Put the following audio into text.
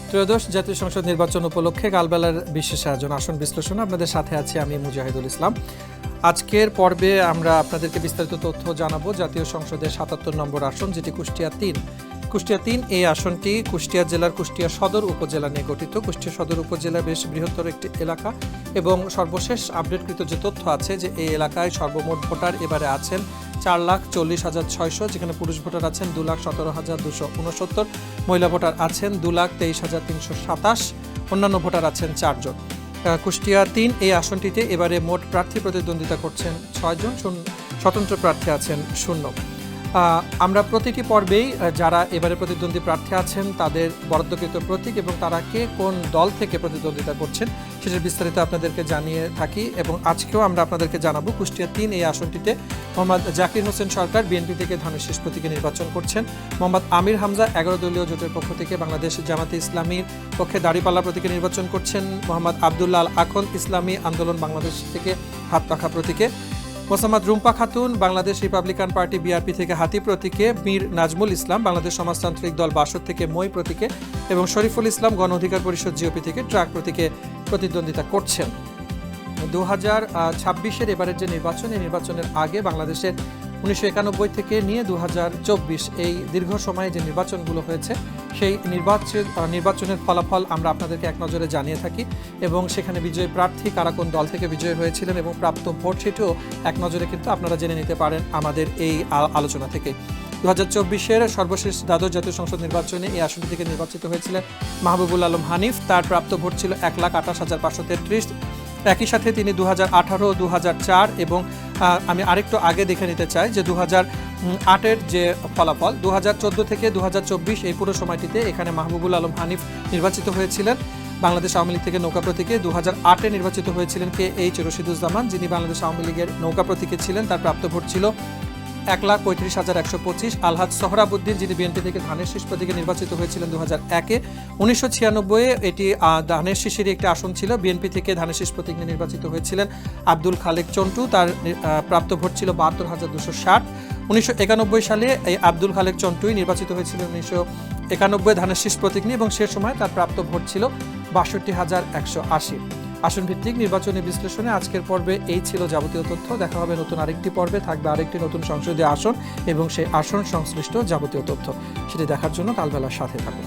ত্রয়োদশ জাতীয় সংসদ নির্বাচন উপলক্ষে কালবেলার বিশেষ আয়োজন আসন বিশ্লেষণ। আপনাদের সাথে আছি আমি মুজাহিদুল ইসলাম। আজকের পর্বে আমরা আপনাদেরকে বিস্তারিত তথ্য জানাবো জাতীয় সংসদের ৭৭ নম্বর আসন, যেটি কুষ্টিয়া ৩ এই আসনটি কুষ্টিয়া জেলার কুষ্টিয়া সদর উপজেলা নিয়ে গঠিত। কুষ্টিয়া সদর উপজেলা বেশ বৃহত্তর একটি এলাকা এবং সর্বশেষ আপডেটকৃত যে তথ্য আছে যে এই এলাকায় সর্বমোট ভোটার এবারে আছেন 4,40,600, যেখানে পুরুষ ভোটার আছেন 2,17,269, মহিলা ভোটার আছেন 2,23,327, অন্যান্য ভোটার আছেন 4 জন। কুষ্টিয়া ৩ এই আসনটিতে এবারে মোট প্রার্থী প্রতিদ্বন্দ্বিতা করছেন 6 জন, স্বতন্ত্র প্রার্থী আছেন 0। আমরা প্রতিটি পর্বেই যারা এবারে প্রতিদ্বন্দ্বী প্রার্থী আছেন তাদের বরাদ্দকৃত প্রতীক এবং তারা কে কোন দল থেকে প্রতিদ্বন্দ্বিতা করছেন সেটার বিস্তারিত আপনাদেরকে জানিয়ে থাকি। এবং আজকেও আমরা আপনাদেরকে জানাবো কুষ্টিয়া ৩ এই আসনটিতে মোহাম্মদ জাকির হোসেন সরকার বিএনপি থেকে ধানের শীষ প্রতীকে নির্বাচন করছেন। মোহাম্মদ আমির হামজা 11 দলীয় জোটের পক্ষ থেকে বাংলাদেশ জামাতে ইসলামীর পক্ষে দাঁড়িপাল্লা প্রতীকে নির্বাচন করছেন। মোহাম্মদ আবদুল্লাহ আল আখন ইসলামী আন্দোলন বাংলাদেশ থেকে হাত পাখা প্রতীকে। Mosammat Rumpa Khatun Bangladesh Republican party BRP থেকে হাতি প্রতীকে, মীর নাজমুল ইসলাম বাংলাদেশ সমাজতান্ত্রিক দল বাসদ থেকে মই প্রতীকে এবং শরীফুল ইসলাম গণ অধিকার পরিষদ জিওপি থেকে ট্রাক প্রতীকে প্রতিদ্বন্দ্বিতা করছেন। 2026-এর এবারের যে নির্বাচন, এই নির্বাচনের আগে বাংলাদেশের 1991 থেকে নিয়ে 2024 এই দীর্ঘ সময়ে যে নির্বাচনগুলো হয়েছে সেই নির্বাচনের ফলাফল আমরা আপনাদেরকে এক নজরে জানিয়ে থাকি এবং সেখানে বিজয়ী প্রার্থী কারা কোন দল থেকে বিজয়ী হয়েছিলেন এবং প্রাপ্ত ভোট সেটিও এক নজরে কিন্তু আপনারা জেনে নিতে পারেন আমাদের এই আলোচনা থেকে। 2024-এর সর্বশেষ দ্বাদশ জাতীয় সংসদ নির্বাচনে এই আসনটি থেকে নির্বাচিত হয়েছিলেন মাহবুবুল আলম হানিফ। তার প্রাপ্ত ভোট ছিল 1,28,533। একই সাথে তিনি 2018, 2004 এবং আমি আরেকটু আগে দেখে নিতে চাই যে 2008-এর যে ফলাফল 2014 থেকে 2024 এই পুরো সময়টিতে এখানে মাহবুবুল আলম হানিফ নির্বাচিত হয়েছিলেন বাংলাদেশ আওয়ামী লীগ থেকে নৌকা প্রতীকে। 2008-এ নির্বাচিত হয়েছিলেন KH রশিদুজ্জামান, যিনি বাংলাদেশ আওয়ামী লীগের নৌকা প্রতীকে ছিলেন। তার প্রাপ্ত ভোট ছিল 1,35,125। আলহাজ সোহরাবুদ্দিন, যিনি বিএনপি থেকে ধানের শীষ প্রতীকে নির্বাচিত হয়েছিলেন 2001-এ। 1996-এ এটি ধানের শীষেরই একটি আসন ছিল, বিএনপি থেকে ধানের শীষ প্রতীক নিয়ে নির্বাচিত হয়েছিলেন আব্দুল খালেক চন্টু। তার প্রাপ্ত ভোট ছিল 72,260। 1991 সালে এই আব্দুল খালেক চন্টুই নির্বাচিত হয়েছিলেন 1991 ধানের শীষ প্রতীক নিয়ে এবং সে সময় তার প্রাপ্ত ভোট ছিল 62,180। আসন ভিত্তিক নির্বাচনী বিশ্লেষণে আজকের পর্বে এই ছিল যাবতীয় তথ্য। দেখা হবে নতুন আরেকটি পর্বে, থাকবে আরেকটি নতুন সংসদীয় আসন এবং সেই আসন সংশ্লিষ্ট যাবতীয় তথ্য। সেটি দেখার জন্য কালবেলার সাথে থাকুন।